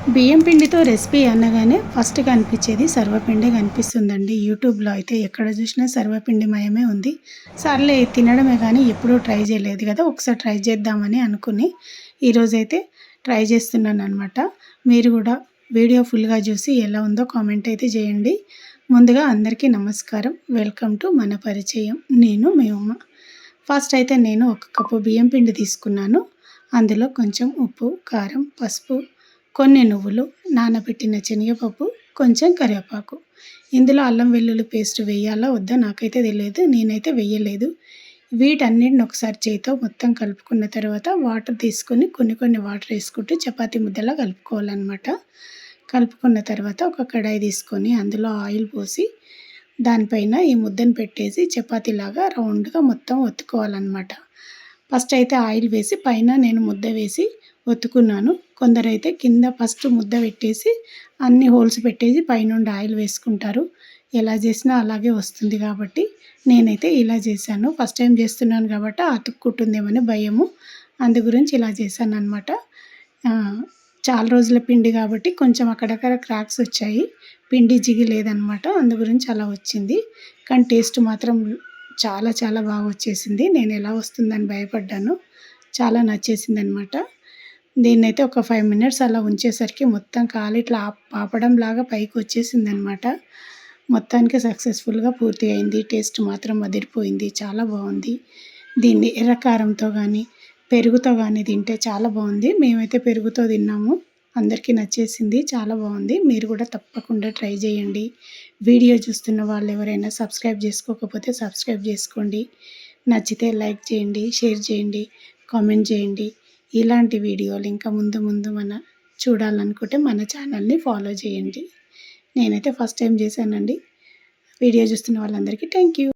బియ్యం పిండితో రెసిపీ అనగానే ఫస్ట్ కనిపించేది సర్వపిండి కనిపిస్తుందండి. యూట్యూబ్‌లో అయితే ఎక్కడ చూసినా సర్వపిండి మయమే ఉంది. సర్లే తినడమే కానీ ఎప్పుడూ ట్రై చేయలేదు కదా! ఒకసారి ట్రై చేద్దామని అనుకుని ఈరోజైతే ట్రై చేస్తున్నాననమాట. మీరు కూడా వీడియో ఫుల్‌గా చూసి ఎలా ఉందో కామెంట్ అయితే చేయండి. ముందుగా అందరికీ నమస్కారం. వెల్కమ్ టు మన పరిచయం. నేను మీ ఉమ. ఫస్ట్ అయితే నేను ఒక కప్పు బియ్యం పిండి తీసుకున్నాను. అందులో కొంచెం ఉప్పు, కారం, పసుపు, కొన్ని నువ్వులు, నానబెట్టిన శనగపప్పు, కొంచెం కరివేపాకు. ఇందులో అల్లం వెల్లుల్లి పేస్ట్ వేయాలా వద్దా నాకైతే తెలియదు. నేనైతే వేయలేదు. వీటన్నిటిని ఒకసారి చేతితో మొత్తం కలుపుకున్న తర్వాత వాటర్ తీసుకొని కొన్ని వాటర్ వేసుకుంటూ చపాతీ ముద్దలా కలుపుకోవాలన్నమాట. కలుపుకున్న తర్వాత ఒక కడాయి తీసుకొని అందులో ఆయిల్ పోసి దానిపైన ఈ ముద్దను పెట్టేసి చపాతీలాగా రౌండ్గా మొత్తం ఒత్తుకోవాలన్నమాట. ఫస్ట్ అయితే ఆయిల్ వేసి పైన నేను ముద్ద వేసి ఒత్తుకున్నాను. కొందరైతే కింద ఫస్ట్ ముద్ద పెట్టేసి అన్ని హోల్స్ పెట్టేసి పైనుండి ఆయిల్ వేసుకుంటారు. ఎలా చేసినా అలాగే వస్తుంది కాబట్టి నేనైతే ఇలా చేశాను. ఫస్ట్ టైం చేస్తున్నాను కాబట్టి అతుక్కుంటుందేమని భయము. అందు గురించి ఇలా చేశానన్నమాట. చాలా రోజుల పిండి కాబట్టి కొంచెం అక్కడక్కడ క్రాక్స్ వచ్చాయి. పిండి జిగిలేదనమాట. అందు గురించి అలా వచ్చింది. కానీ టేస్ట్ మాత్రం చాలా చాలా బాగా వచ్చేసింది. నేను ఎలా వస్తుందని భయపడ్డాను. చాలా నచ్చేసిందనమాట. దీన్నైతే ఒక 5 మినిట్స్ అలా ఉంచేసరికి మొత్తం కాలి ఇట్లా పాపడంలాగా పైకి వచ్చేసిందనమాట. మొత్తానికి సక్సెస్ఫుల్గా పూర్తి అయింది. టేస్ట్ మాత్రం అదిరిపోయింది. చాలా బాగుంది. దీన్ని ఎర్రకారంతో కానీ పెరుగుతో కానీ తింటే చాలా బాగుంది. మేమైతే పెరుగుతో తిన్నాము. అందరికీ నచ్చేసింది. చాలా బాగుంది. మీరు కూడా తప్పకుండా ట్రై చేయండి. వీడియో చూస్తున్న వాళ్ళు ఎవరైనా సబ్స్క్రైబ్ చేసుకోకపోతే సబ్స్క్రైబ్ చేసుకోండి. నచ్చితే లైక్ చేయండి, షేర్ చేయండి, కామెంట్ చేయండి. ఇలాంటి వీడియోలు ఇంకా ముందు మన చూడాలనుకుంటే మన ఛానల్ని ఫాలో చేయండి. నేనైతే ఫస్ట్ టైం చేశానండి. వీడియో చూస్తున్న వాళ్ళందరికీ థ్యాంక్ యూ.